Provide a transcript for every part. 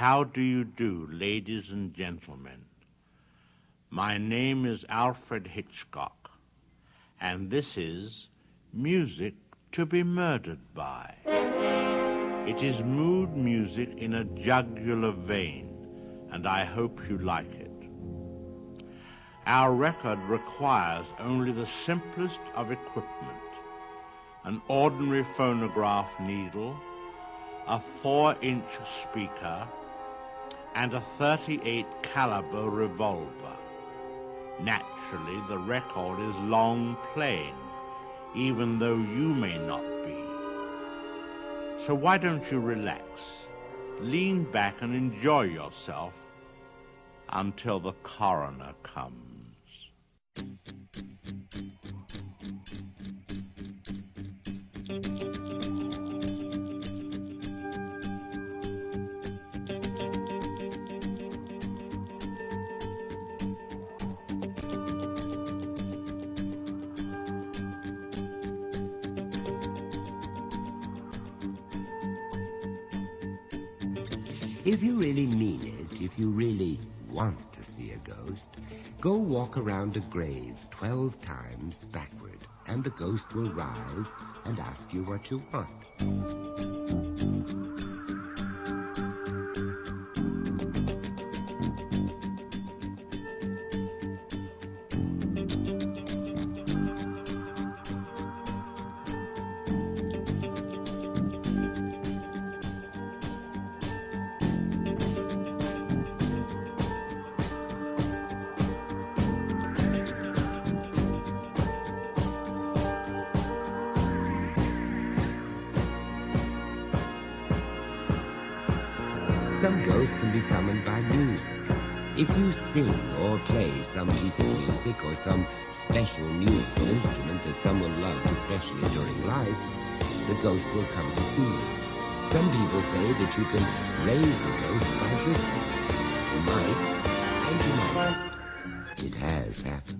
How do you do, ladies and gentlemen? My name is Alfred Hitchcock, and this is Music to be Murdered by. It is mood music in a jugular vein, and I hope you like it. Our record requires only the simplest of equipment: an ordinary phonograph needle, a 4-inch speaker, and a .38 caliber revolver. Naturally, the record is long playing, even though you may not be. So why don't you relax, lean back and enjoy yourself until the coroner comes. If you really mean it, if you really want to see a ghost, go walk around a grave 12 times backward, and the ghost will rise and ask you what you want. Some ghosts can be summoned by music. If you sing or play some piece of music or some special musical instrument that someone loved, especially during life, the ghost will come to see you. Some people say that you can raise a ghost by distance. You might, and you might. It has happened.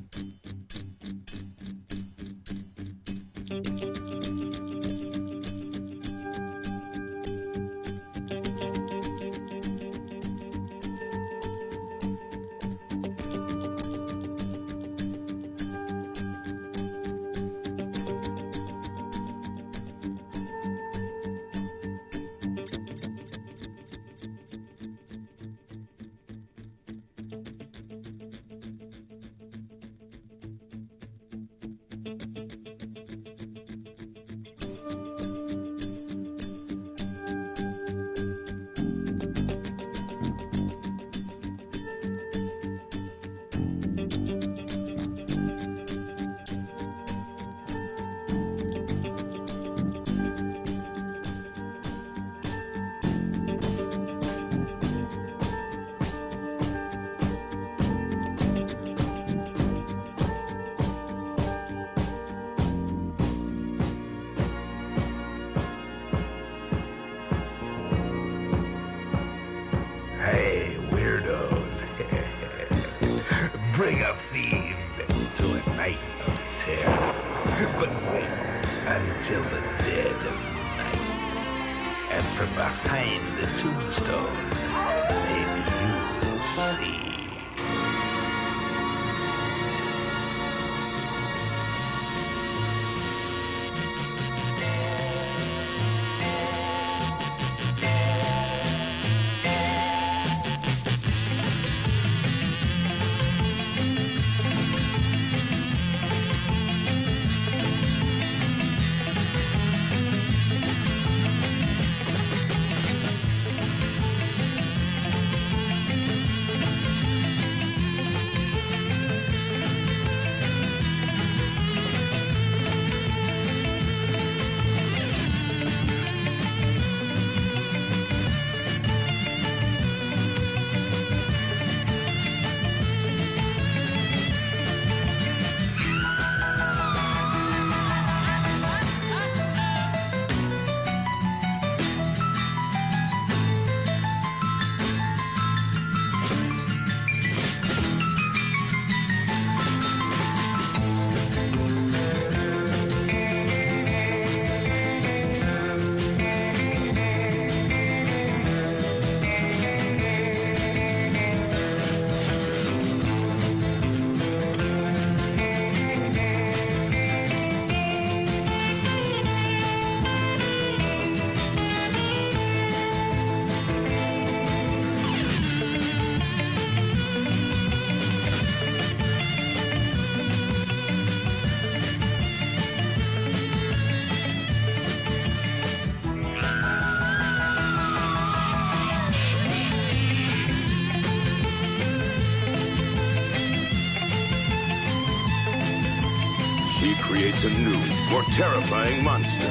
creates a new, more terrifying monster.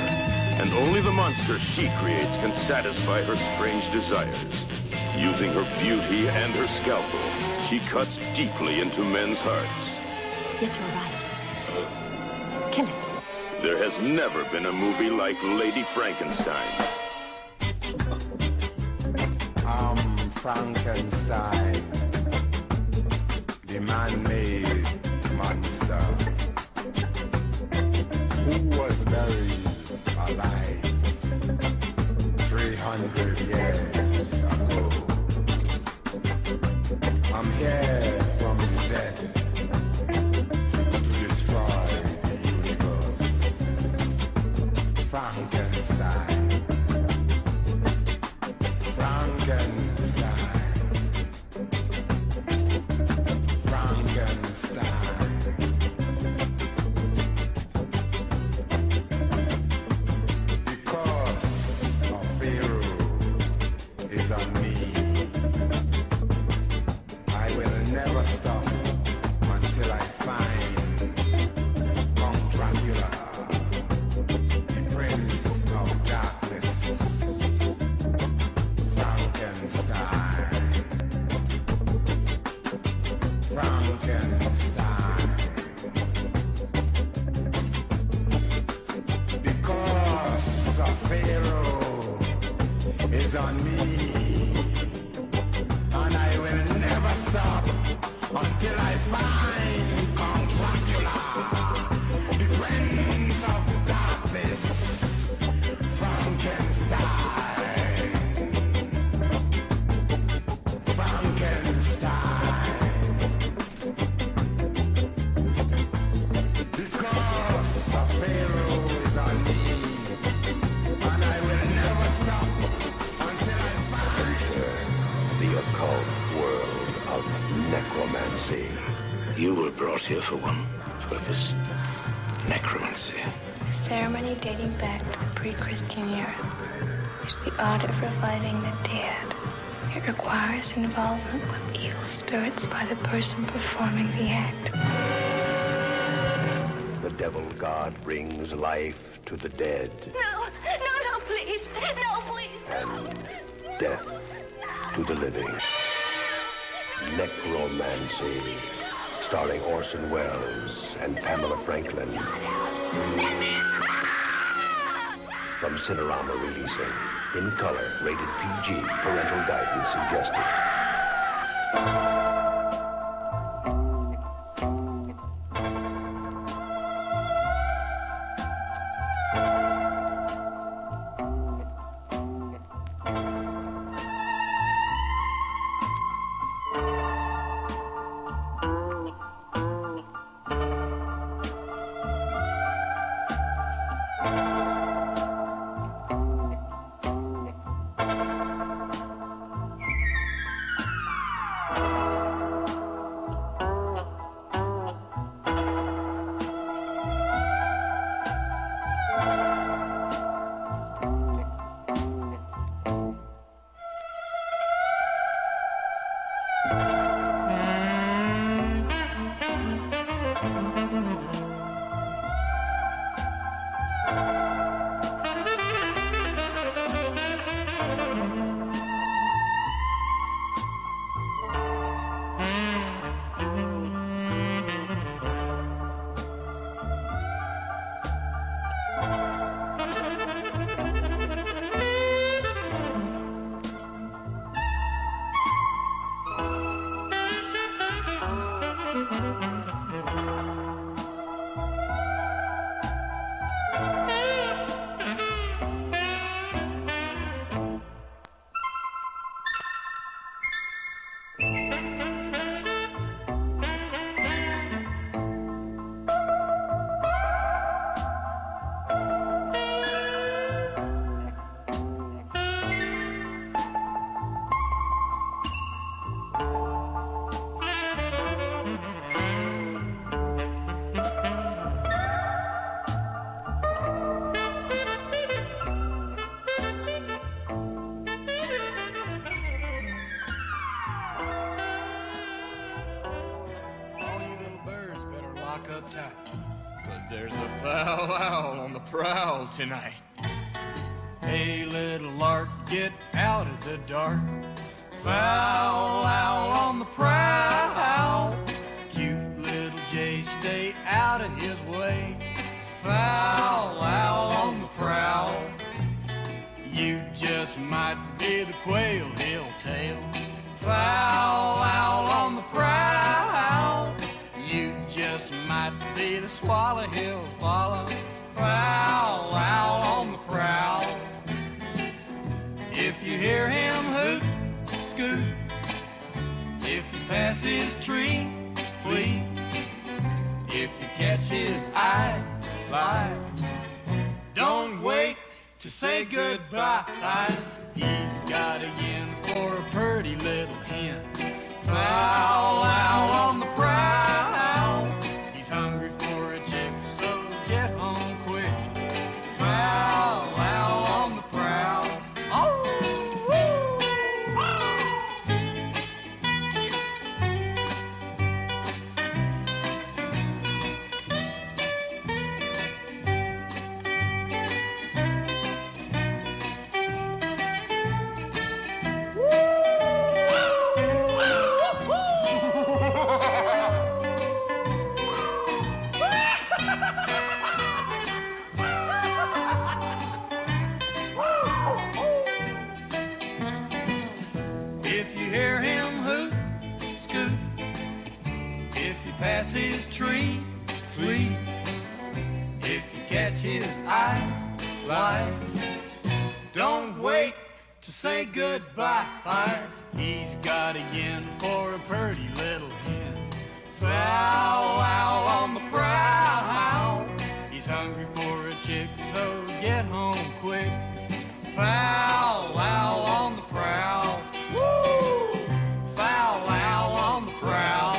And only the monster she creates can satisfy her strange desires. Using her beauty and her scalpel, she cuts deeply into men's hearts. Yes, you're right. Kill it. There has never been a movie like Lady Frankenstein. I'm Frankenstein, the man-made monster, who was buried alive 300 years ago. I'm here from the dead to destroy the universe. Frankenstein. Frankenstein. Frankenstein. Because a Pharaoh is on me, I will never stop until I find Count Dracula, the Prince of Darkness. Frankenstein. Frankenstein. Because a Pharaoh is on me, and I will never stop until I find Count Dracula, the Prince of Darkness. Frankenstein. Necromancy. You were brought here for one purpose. Necromancy. A ceremony dating back to the pre-Christian era. It's the art of reviving the dead. It requires involvement with evil spirits by the person performing the act. The devil god brings life to the dead. No, please. No, please. And death to the living. Necromancy, starring Orson Welles and Pamela Franklin. From Cinerama releasing. In color, rated PG, parental guidance suggested. There's a foul owl on the prowl tonight. Hey, little lark, get out of the dark. Foul owl on the prowl. Cute little jay, stay out of his way. Foul owl on the prowl. You just might be the quail he'll tail. Foul owl on the prowl. You just might be the swallow he'll follow. Foul owl on the prowl. If you hear him hoot, scoot. If you pass his tree, flee. If you catch his eye, fly. Don't wait to say goodbye. He's got a yen for a pretty little hen. Foul owl on the prowl. He's hungry for a chick, so get home quick. Foul owl on the prowl. Oh, pass his tree, flee. If you catch his eye, fly. Don't wait to say goodbye. He's got a yen for a pretty little hen. Foul owl on the prowl. He's hungry for a chick, so get home quick. Foul owl on the prowl. Woo! Foul owl on the prowl.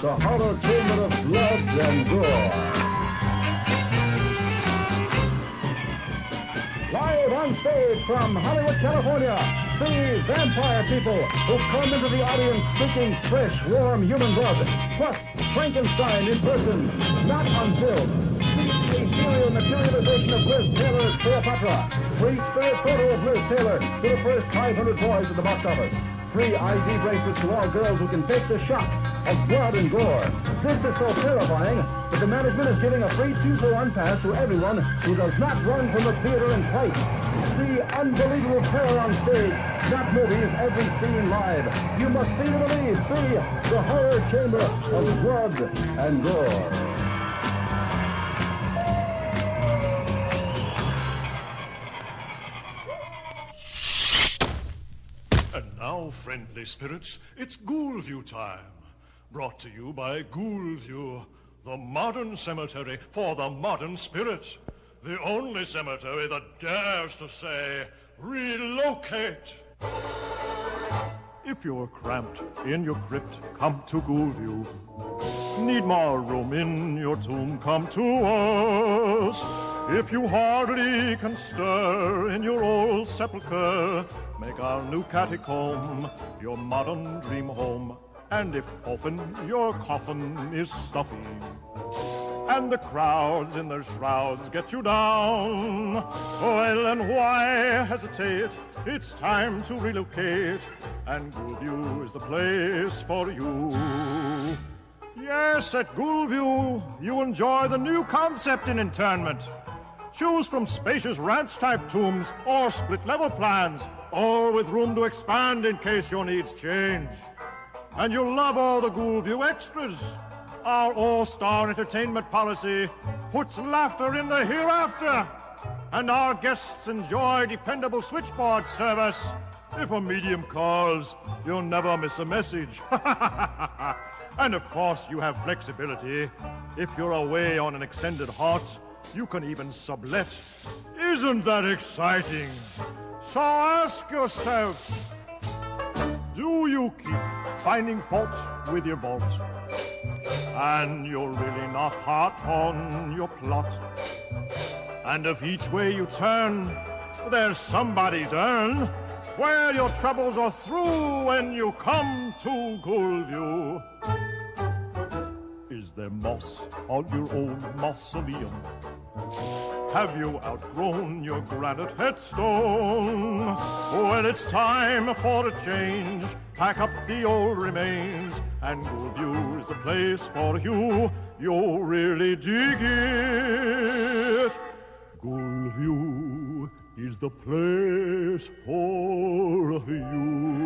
The horror chamber of blood and gore. Live on stage from Hollywood, California, 3 vampire people who come into the audience seeking fresh, warm human blood, plus Frankenstein in person, not on film. See the ethereal materialization of Liz Taylor's Cleopatra. Free spirit photo of Liz Taylor to the first 500 boys at the box office. Free ID bracelets to all girls who can take the shock of blood and gore. This is so terrifying that the management is giving a free 2-for-1 pass to everyone who does not run from the theater in fright. See unbelievable terror on stage, not movies, every scene live. You must see to believe. See the horror chamber of blood and gore. And now, friendly spirits, it's Ghoul View time. Brought to you by Ghoul View, the modern cemetery for the modern spirit. The only cemetery that dares to say, relocate. If you're cramped in your crypt, come to Ghoul View. Need more room in your tomb, come to us. If you hardly can stir in your old sepulcher, make our new catacomb your modern dream home. And if often your coffin is stuffy, and the crowds in their shrouds get you down. Well, and why hesitate? It's time to relocate, and Ghoulview is the place for you. Yes, at Ghoulview, you enjoy the new concept in internment. Choose from spacious ranch-type tombs or split-level plans, all with room to expand in case your needs change. And you'll love all the Ghoulview extras. Our all-star entertainment policy puts laughter in the hereafter. And our guests enjoy dependable switchboard service. If a medium calls, you'll never miss a message. And of course, you have flexibility. If you're away on an extended haunt, you can even sublet. Isn't that exciting? So ask yourself, do you keep finding fault with your vault? And you're really not hot on your plot? And if each way you turn, there's somebody's urn, where your troubles are through when you come to Ghoulview. Is there moss on your old mausoleum? Have you outgrown your granite headstone? Well, it's time for a change. Pack up the old remains, and Ghoulview is the place for you. You'll really dig it. Ghoulview is the place for you.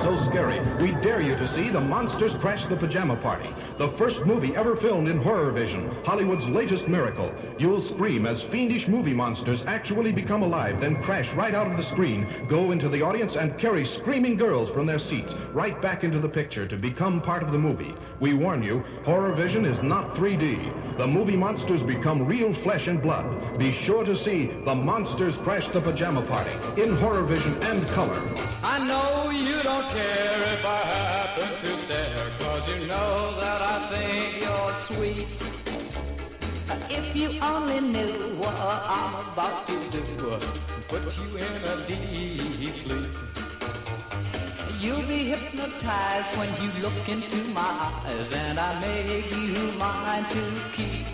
So scary, we dare you to see The Monsters Crash the Pajama Party, the first movie ever filmed in Horror Vision, Hollywood's latest miracle. You'll scream as fiendish movie monsters actually become alive, then crash right out of the screen, go into the audience, and carry screaming girls from their seats right back into the picture to become part of the movie. We warn you, Horror Vision is not 3D. The movie monsters become real flesh and blood. Be sure to see The Monsters Crash the Pajama Party in Horror Vision and color. I know you don't care if I happen to stare, 'cause you know that I think you're sweet. If you only knew what I'm about to do, Put you in a deep sleep. You'll be hypnotized when you look into my eyes, and I make you mine to keep.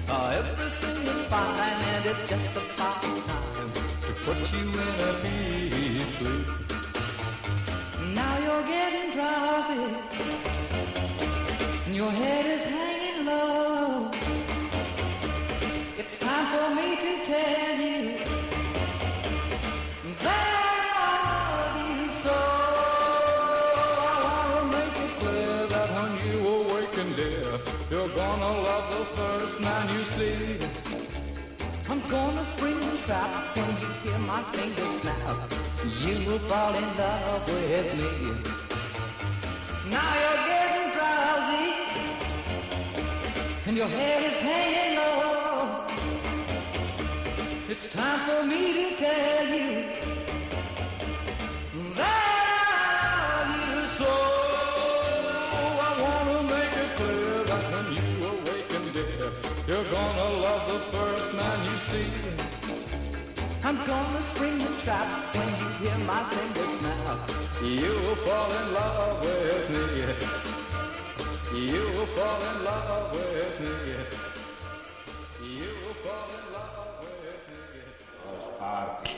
Everything is fine, and it's just about time to put you in a deep sleep. Now you're getting drowsy, and your head is hanging low. It's time for me to tell you that I love you so. I wanna make it clear that when you awaken, dear, you're gonna love the first man you see. I'm gonna spring the trap when you hear my fingers snap. You will fall in love with me. Now you're getting drowsy, and your head is hanging low. It's time for me to tell you that I love you so. I wanna make it clear that when you awaken, dear, you're gonna love the first man you see. I'm gonna spring the trap when you hear my fingers snap. You'll fall in love with me. You'll fall in love with me. You'll fall in love with me. House party.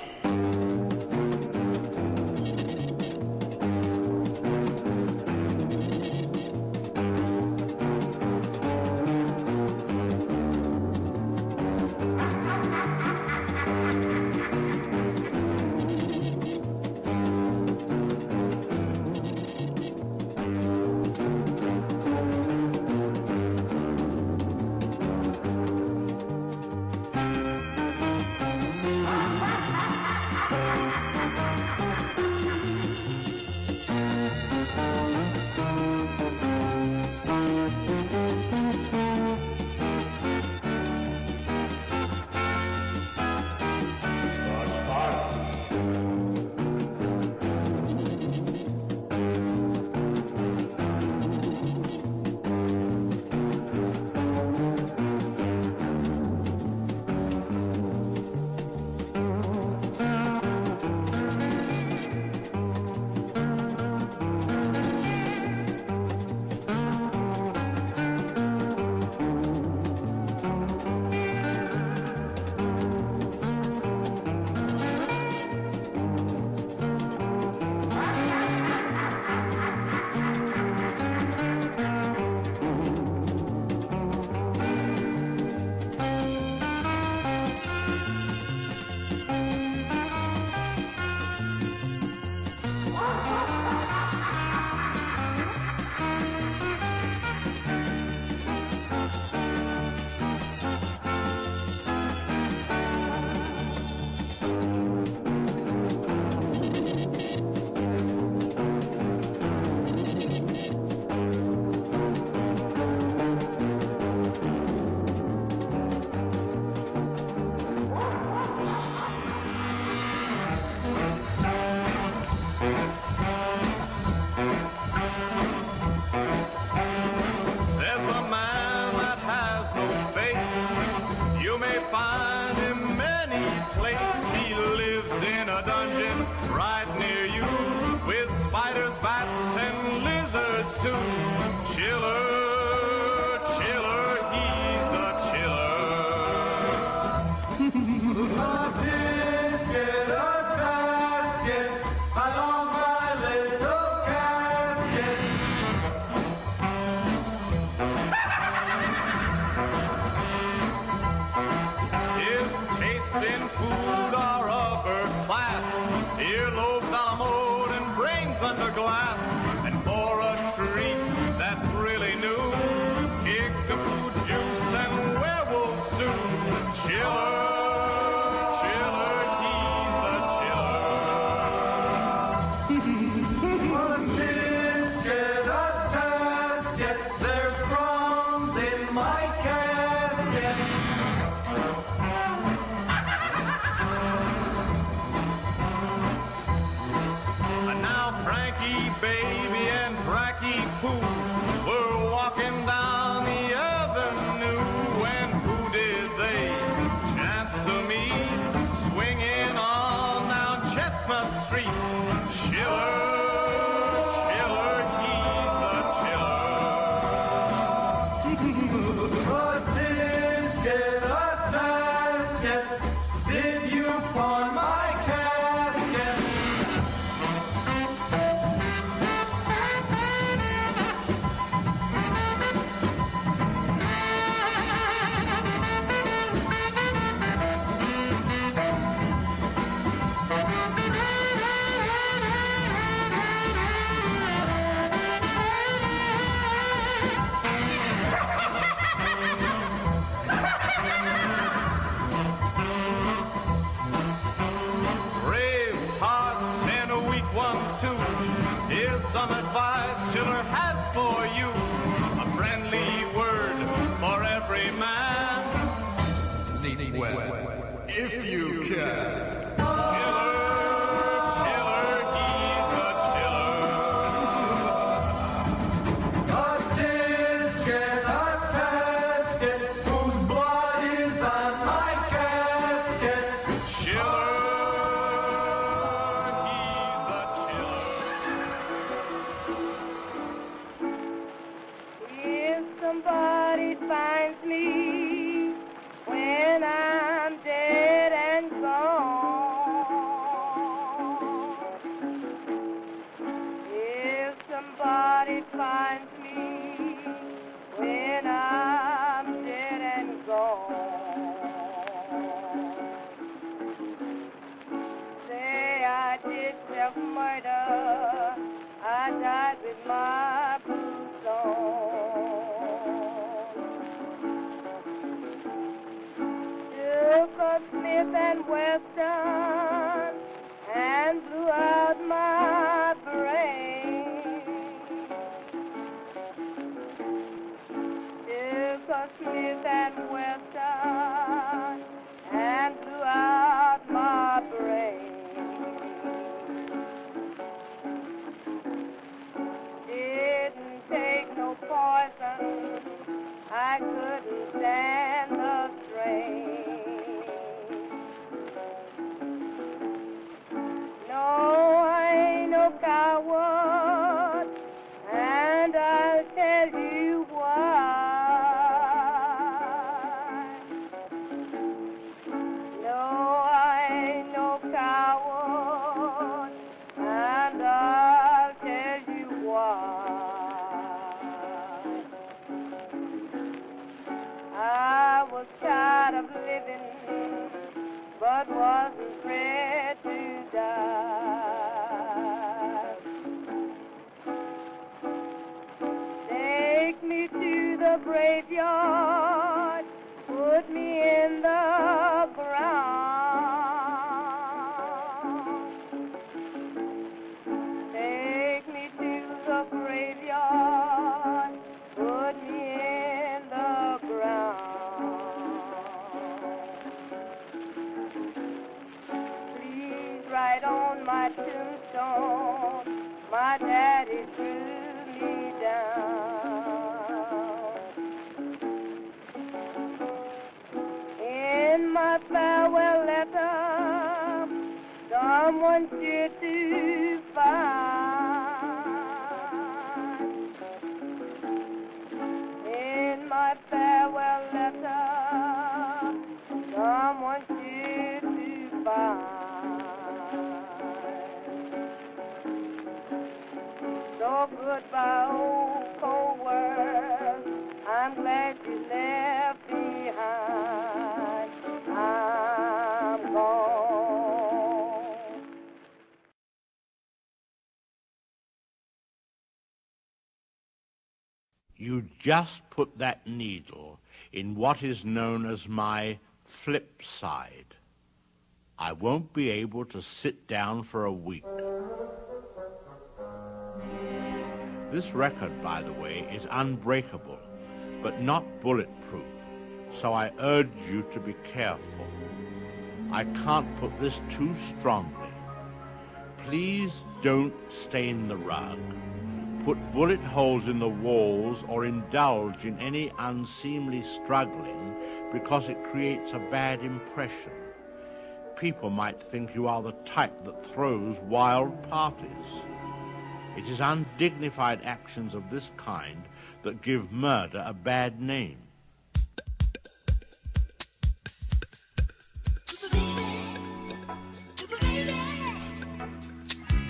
We're walking down the avenue, and who did they chance to meet? Swinging on down Chestnut Street, Schiller. some advice Chiller has for you. A friendly word for every man. Sleep well, if you can. Murder, I died with my boots on. Took a Smith and Wesson and blew out my brain. Took a Smith and Wesson and blew out my brain. Take no poison, I couldn't stand the strain. No, I ain't no coward, and I'll tell you why. No, I ain't no coward, and I'll tell you why. I was tired of living, but wasn't ready to die. Take me to the graveyard, put me in the ground. Take me to the graveyard, put me in the ground. Please write on my tombstone, my daddy threw me down. In my farewell letter, someone sure to find. In my farewell letter, someone sure to find. So goodbye, old cold world, I'm glad you left behind. I'm gone. You just put that needle in what is known as my flip side. I won't be able to sit down for a week. This record, by the way, is unbreakable, but not bulletproof, so I urge you to be careful. I can't put this too strongly. Please don't stain the rug, put bullet holes in the walls, or indulge in any unseemly struggling because it creates a bad impression. People might think you are the type that throws wild parties. It is undignified actions of this kind that give murder a bad name.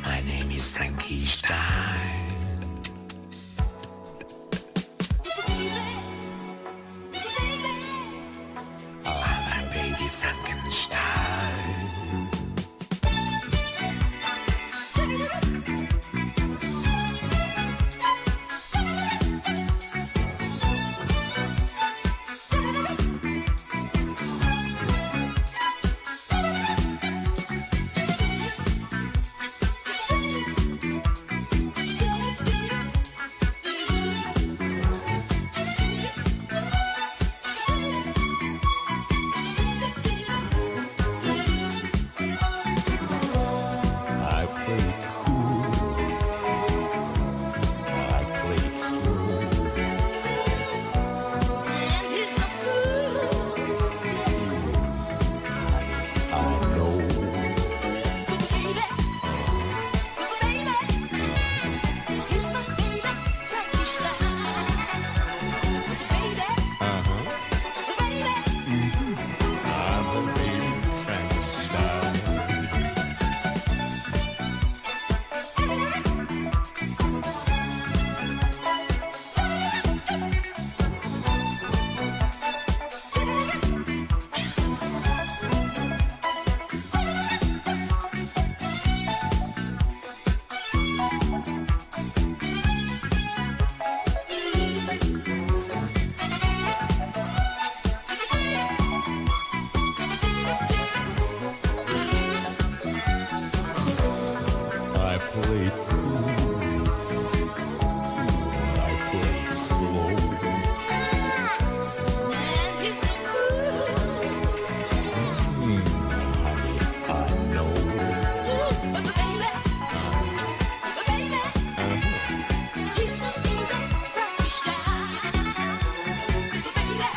My name is Frankenstein. Oh, my baby Frankenstein. played cool. I played slow. Man, he's the fool. Honey, I know. But the baby, he's the baby Frankenstein. The baby,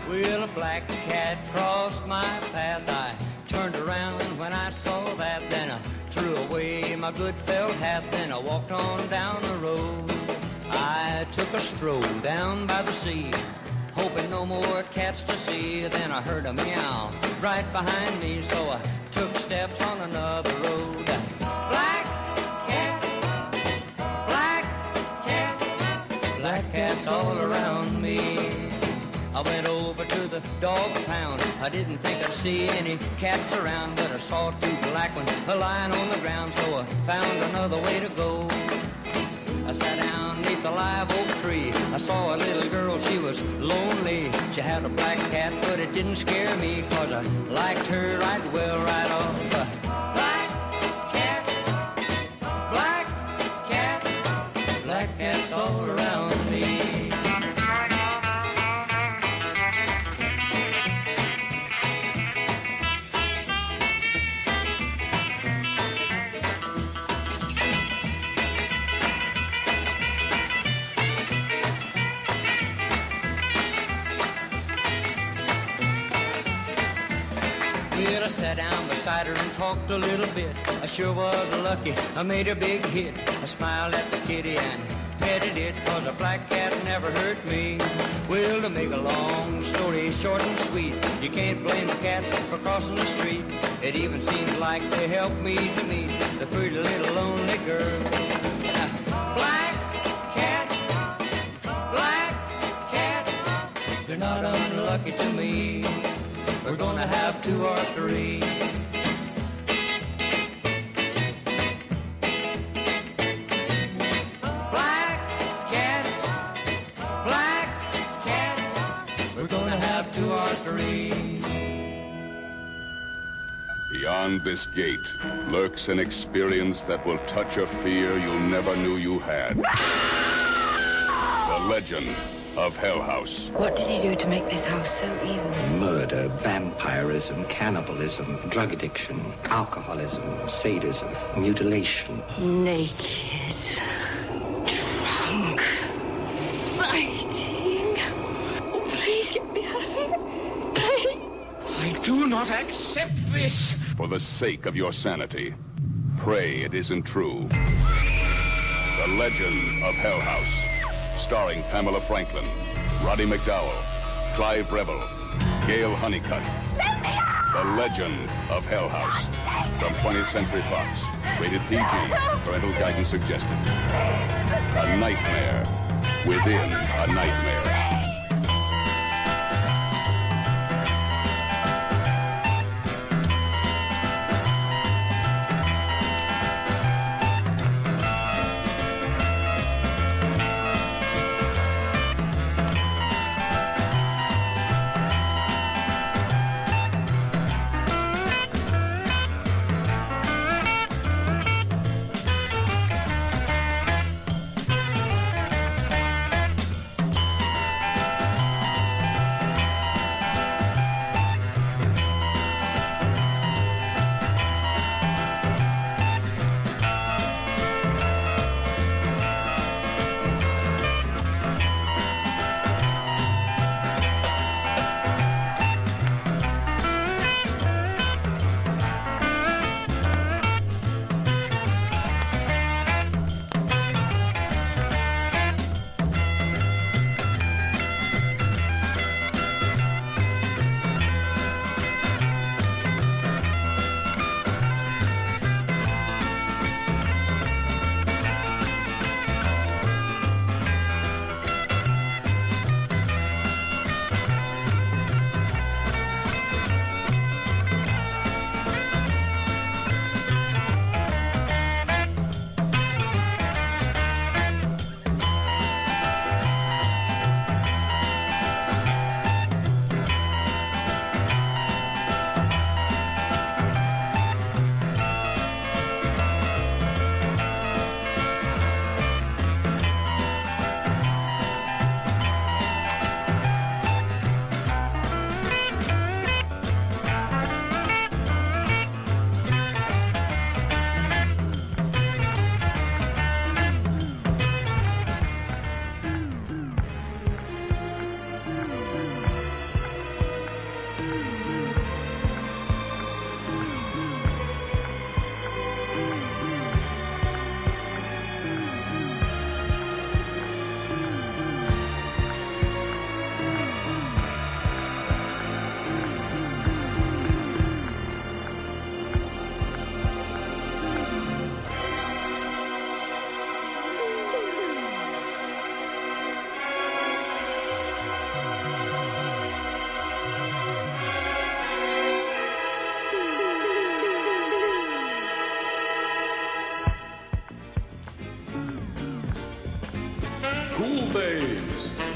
Well, a black cat crossed my path. I turned around when I saw that. Then I threw away my good felt hat. Then I walked on down the road. I took a stroll down by the sea, hoping no more cats to see. Then I heard a meow right behind me, so I took steps on another road. Black cat, black cat, black cats all around me. I went over to the dog pound. I didn't think I'd see any cats around, but I saw two black ones lying on the ground, so I found another way to go. I sat down beneath the live oak tree. I saw a little girl, she was lonely. She had a black cat, but it didn't scare me, 'cause I liked her right well right off. Black cat, black cat, black cats all around me. I sat down beside her and talked a little bit. I sure was lucky, I made a big hit. I smiled at the kitty and petted it, 'cause a black cat never hurt me. Well, to make a long story short and sweet, you can't blame a cat for crossing the street. It even seemed like they helped me to meet the pretty little lonely girl. Black cat, they're not unlucky to me. We're gonna have two or three. Black cat, we're gonna have two or three. The Beyond this gate lurks an experience that will touch a fear you never knew you had. The legend of Hell House. What did he do to make this house so evil? Murder, vampirism, cannibalism, drug addiction, alcoholism, sadism, mutilation. Naked, drunk, fighting. Oh, please get me out of here. Please. I do not accept this. For the sake of your sanity, pray it isn't true. The Legend of Hell House, starring Pamela Franklin, Roddy McDowell, Clive Revel, Gail Honeycutt. The Legend of Hell House, from 20th Century Fox, rated PG, parental guidance suggested. A nightmare within a nightmare.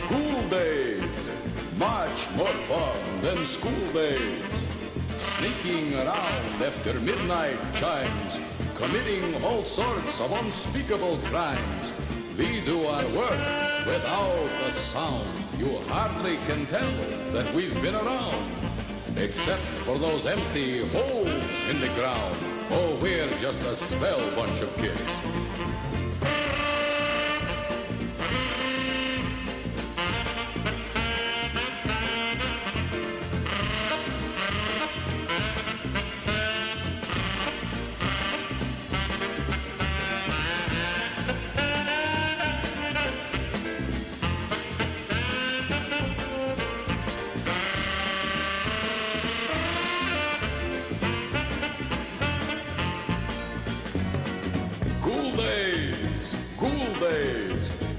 School days, much more fun than school days. Sneaking around after midnight chimes, committing all sorts of unspeakable crimes. We do our work without a sound. You hardly can tell that we've been around, except for those empty holes in the ground. Oh, we're just a swell bunch of kids.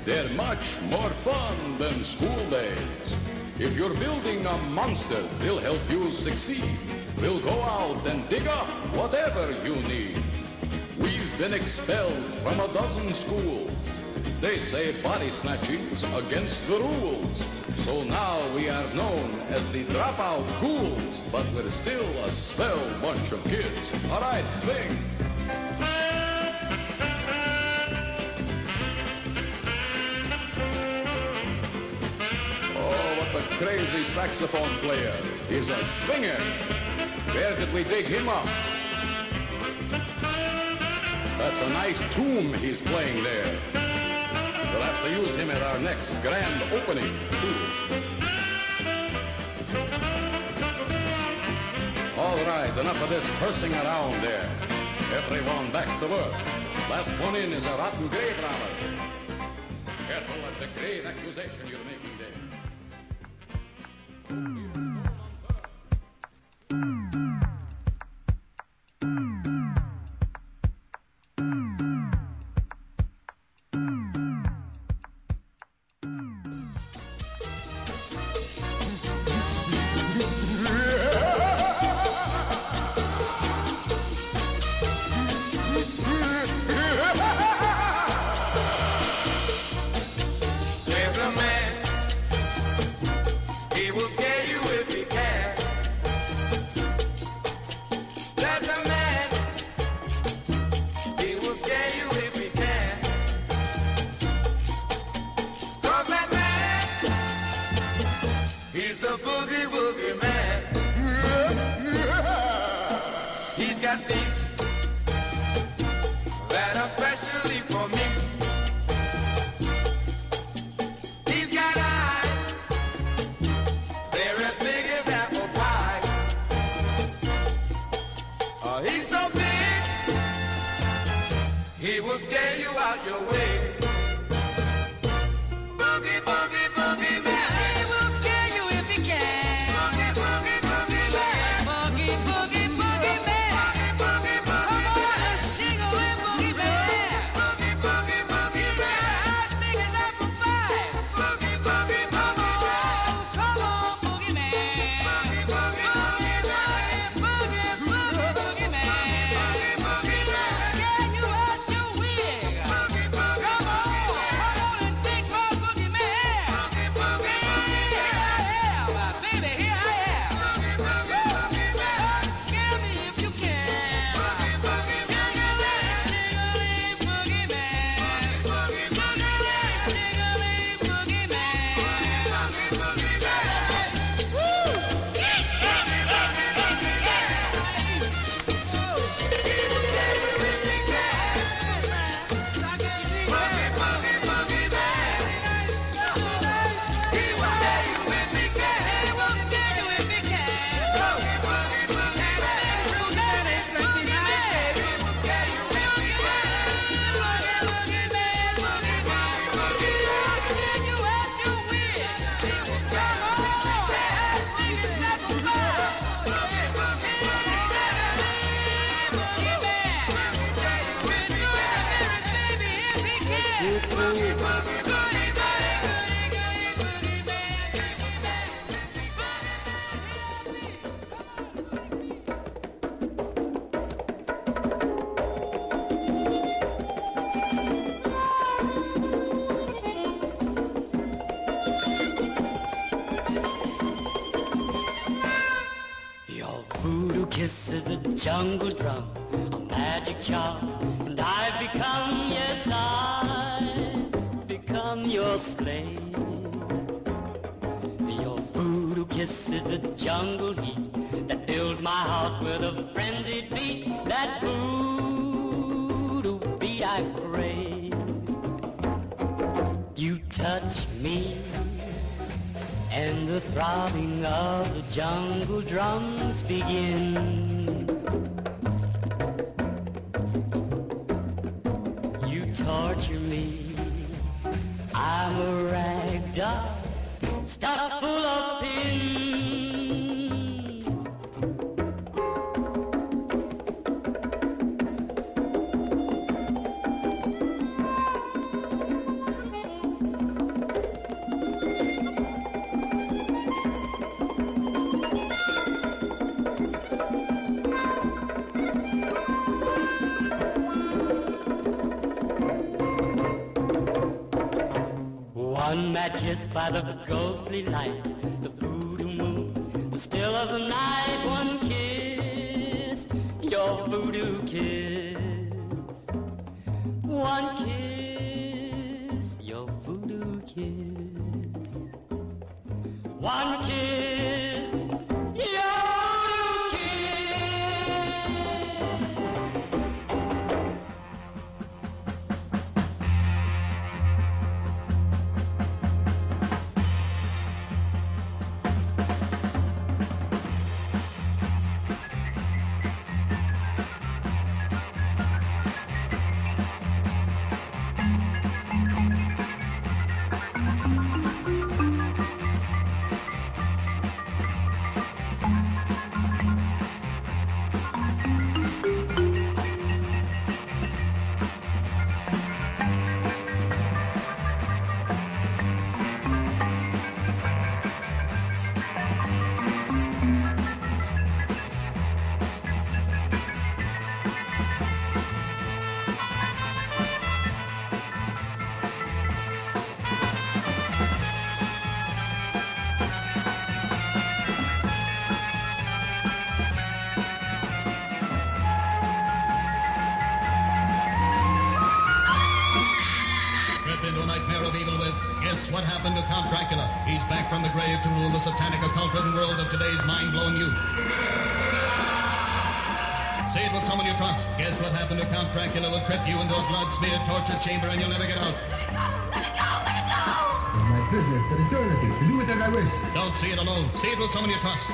They're much more fun than school days. If you're building a monster, we'll help you succeed. We'll go out and dig up whatever you need. We've been expelled from a dozen schools, They say body snatching's against the rules. So now we are known as the dropout ghouls, but we're still a swell bunch of kids. All right, swing. Oh, what a crazy saxophone player. He's a swinger. Where did we dig him up? That's a nice tune he's playing there. We'll have to use him at our next grand opening, too. All right, enough of this cursing around there. Everyone back to work. Last one in is a rotten grave robber. Careful, that's a grave accusation you're making there. Jungle drum, a magic charm, and I've become, yes, I've become your slave. Your voodoo kiss is the jungle heat that fills my heart with a frenzied beat. That voodoo beat I crave. You touch me, and the throbbing of the jungle drums begins. Torture me, I'm a rag doll stuck full of pins. One mad kiss by the ghostly light, the voodoo moon, the still of the night. One kiss, your voodoo kiss. One kiss, your voodoo kiss. One kiss, your voodoo kiss. What happened to Count Dracula? He's back from the grave to rule the satanic occult-ridden world of today's mind-blowing youth. Say it with someone you trust. Guess what happened to Count Dracula will trip you into a blood-smeared torture chamber and you'll never get out. Let it go! Let it go! My business for eternity. To do whatever I wish. Don't see it alone. See it with someone you trust.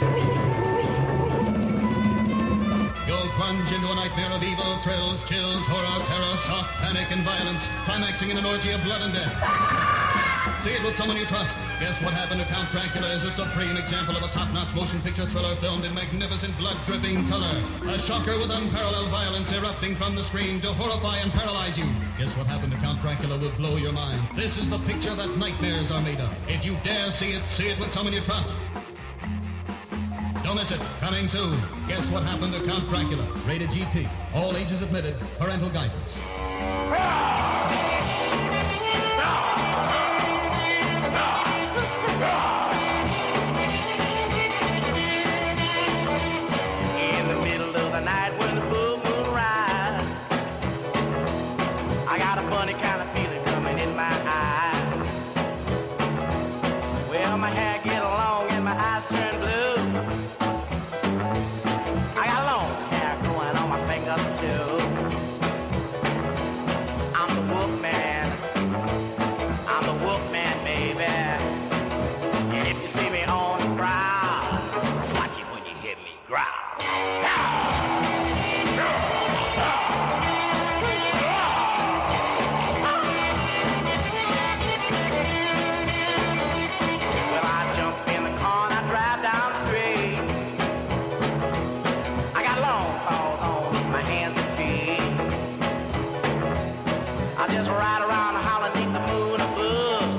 You'll plunge into a nightmare of evil, thrills, chills, horror, terror, shock, panic, and violence, climaxing in an orgy of blood and death. See it with someone you trust. Guess what happened to Count Dracula is a supreme example of a top-notch motion picture thriller filmed in magnificent blood-dripping color. A shocker with unparalleled violence erupting from the screen to horrify and paralyze you. Guess what happened to Count Dracula will blow your mind. This is the picture that nightmares are made of. If you dare see it with someone you trust. Don't miss it. Coming soon. Guess what happened to Count Dracula? Rated GP. All ages admitted. Parental guidance. In the middle of the night when the full moon rises, I got a funny kind of feeling coming in my eye. Well, my hair get long and my eyes turn blue. I got long hair growing on my fingers too. I'm the wolf man. I'm the wolf man, baby. And if you see me on the prowl, watch it when you hear me growl. Well, I jump in the car and I drive down the street. I got long paws on my hands and feet. I just ride around the holler neath the moon above.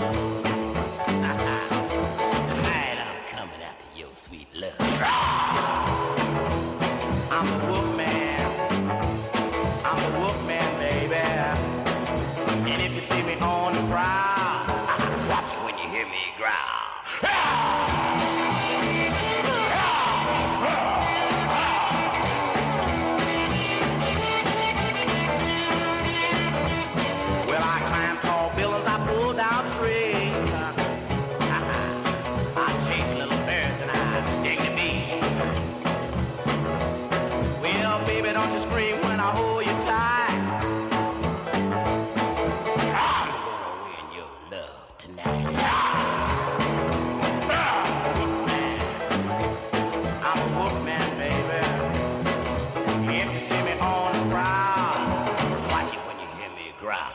Tonight I'm coming after your sweet love. I'm the wolf man. I'm the wolf man, baby. And if you see me on the prowl, watch it when you hear me growl. Well, I climb tall buildings, I pull down trees. I chase little birds and I sting the bee. Well, baby, don't you scream when I hold you tight. I'm gonna win your love tonight. I'm a wolf man, baby. If you see me on the prowl, watch it when you hear me growl.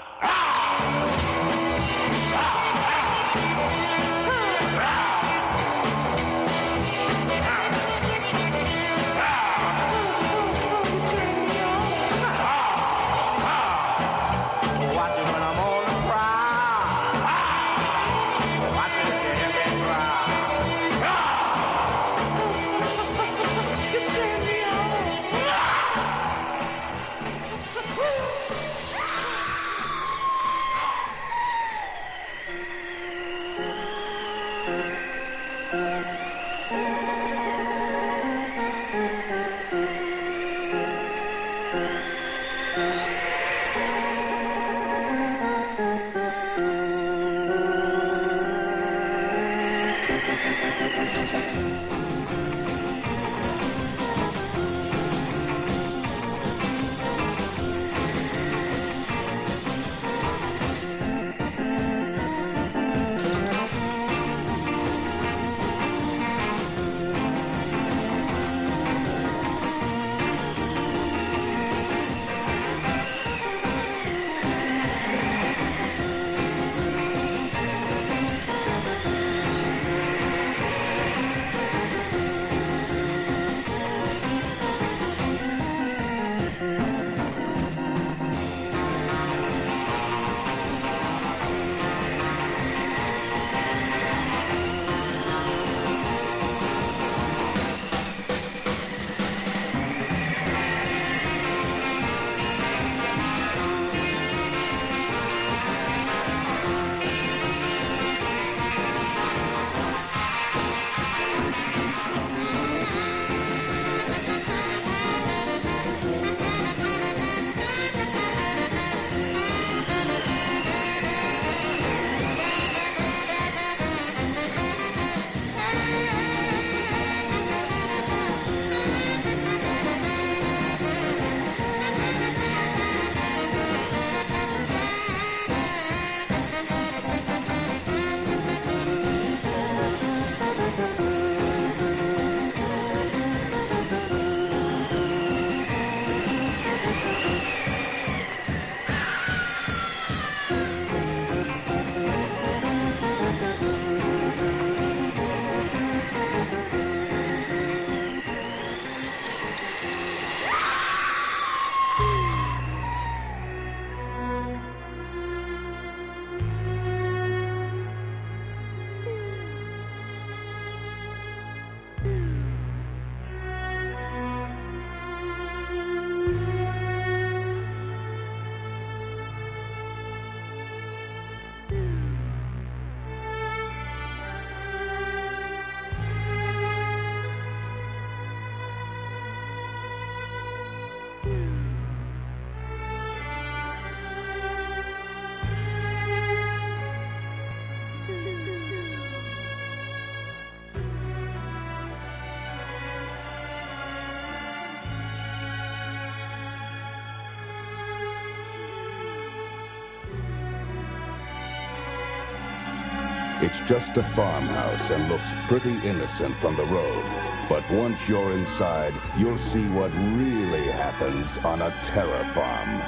It's just a farmhouse and looks pretty innocent from the road. But once you're inside, you'll see what really happens on a terror farm.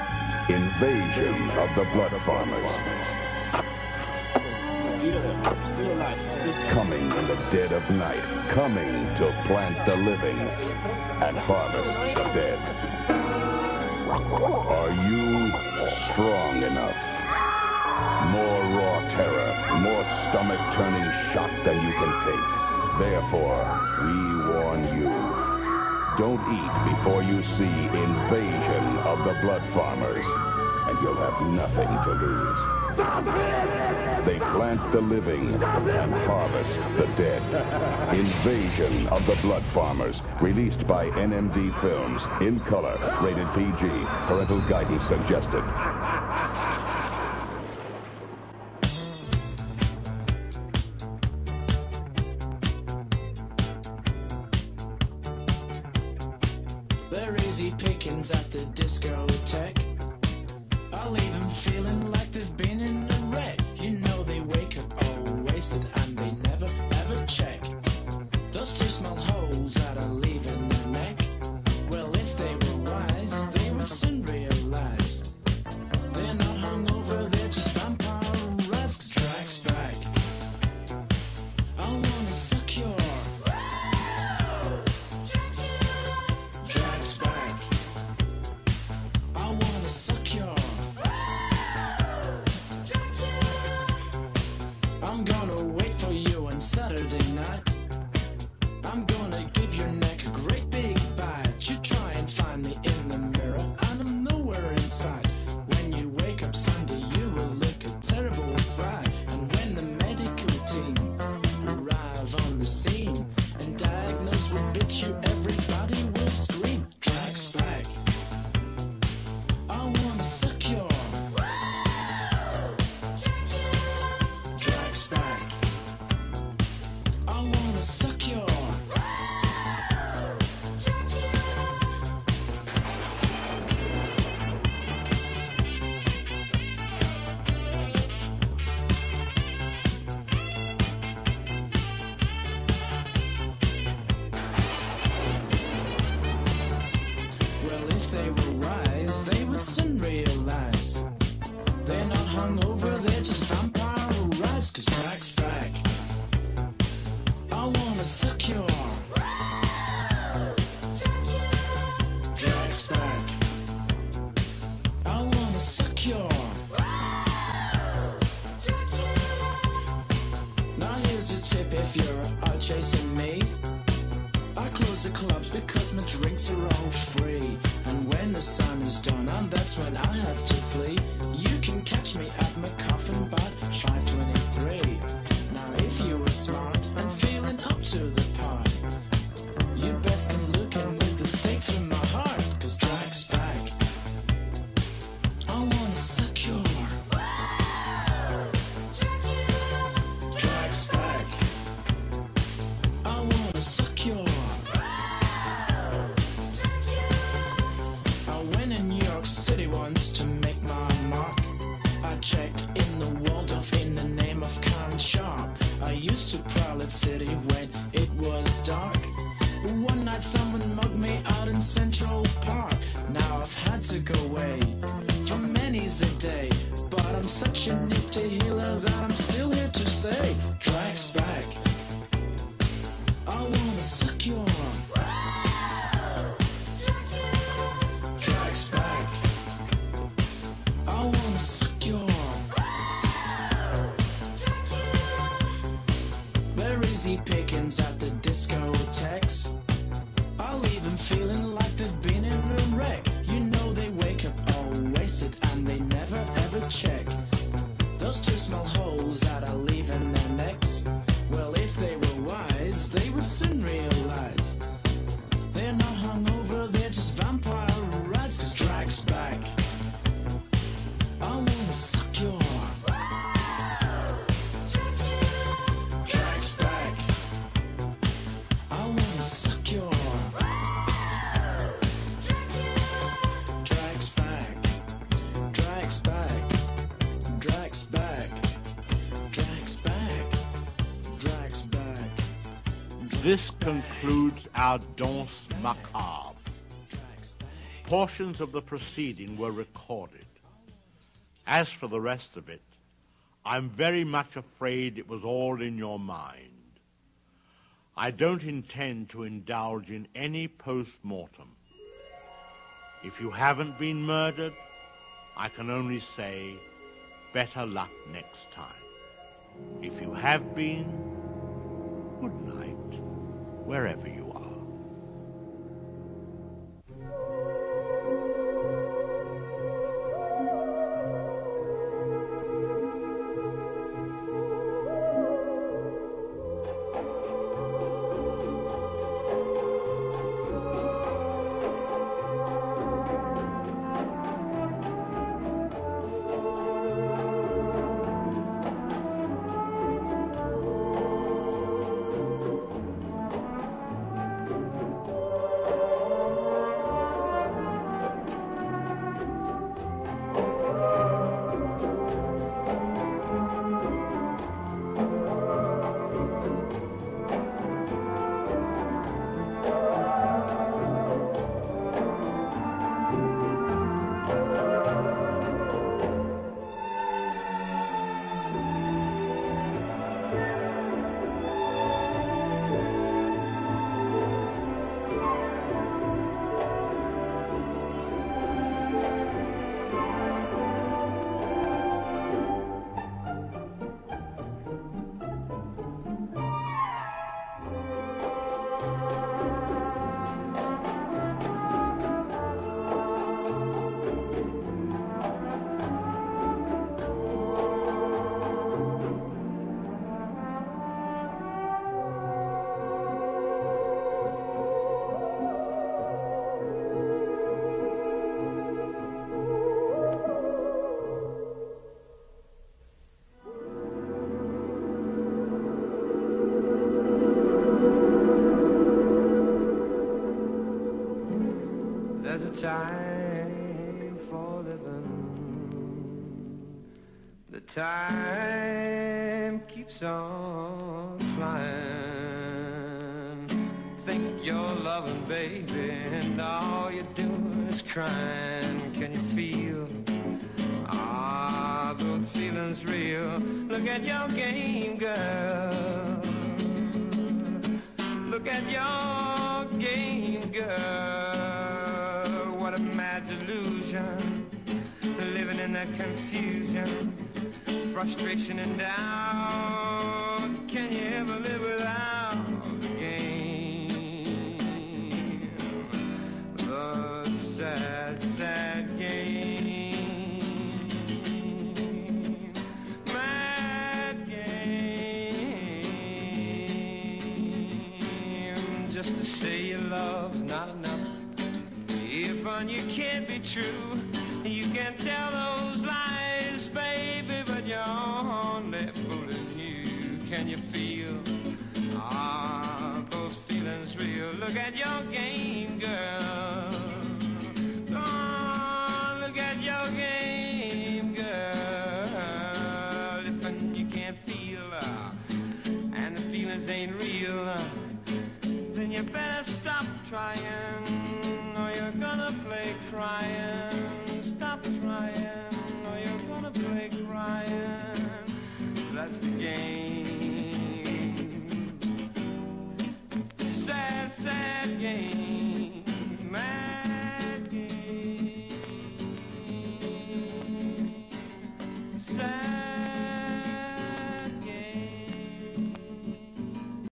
Invasion of the Blood Farmers. Coming in the dead of night, coming to plant the living and harvest the dead. Are you strong enough? More raw terror, more stomach-turning shock than you can take. Therefore, we warn you. Don't eat before you see Invasion of the Blood Farmers, and you'll have nothing to lose. They plant the living and harvest the dead. Invasion of the Blood Farmers, released by NMD Films, in color, rated PG, parental guidance suggested. They're easy pickings at the discotheque. I'll leave them feeling like they've been in a wreck. You know they wake up all wasted and they never ever check those two small holes that are leaving their neck. Well, if they were wise, they would soon realize they're not hungover, they're just vampiresque. Strikes back. I wanna suck your drags back. I wanna suck your. I'm gonna wait for you on Saturday night. I'm gonna give your neck a great big bite. You try and find me in the mirror, and I'm nowhere inside. When you wake up Sunday, you will look a terrible fright. And when the medical Drags back. I wanna suck your drags back. I wanna suck your. Now here's a tip if you're out chasing me. I close the clubs because my drinks are all free. And when the sun is done, and that's when I have to flee, you can catch me at my coffin about 5:23. Now if you were smart and feeling up to the part, you best come looking with the stake through my heart. Cause drag's back. I wanna suck your drag's back. I wanna suck your. I went in New York City once to make my mark. I checked in the Waldorf in the name of Con Sharp. I used to prowl at City when it was dark. One night someone mugged me out in Central Park. Now I've had to go away for many's a day, but I'm such a nifty healer that I'm still here to say, drag's back. I wanna suck your drag's back. I wanna suck your. They're easy pickings at the discotheques. I'll leave them feeling like they've been in a wreck. You know they wake up all wasted and they never ever check those two small holes that I leave in their necks. Well, if they were wise, they would soon realize they're not hungover, they're just vampire rats. Cause drag's back. I wanna suck your drag's back. I wanna suck your drag's back. Drag's back. Drag's back. Drag's back. Drag's back. This concludes our Danse Macabre. Portions of the proceeding were recorded. As for the rest of it, I'm very much afraid it was all in your mind. I don't intend to indulge in any post-mortem. If you haven't been murdered, I can only say, better luck next time. If you have been, good night, wherever you are. There's a time for living. The time keeps on flying. Think you're loving, baby, and all you're doing is crying. Can you feel those feelings feeling's real. Look at your game, girl. Look at your game, girl. What a mad delusion, living in that confusion, frustration and doubt. Can you ever live without the game? The sad, sad game. Mad game. Just to say your love's not enough. If on you can't be true, you can tell those lies, baby, but you're only fooling you. Can you feel those feelings real? Look at your game, girl. Oh, look at your game, girl. If you can't feel and the feelings ain't real, then you better stop trying, or you're gonna play crying. Stop trying, or you're gonna play crying. That's the game.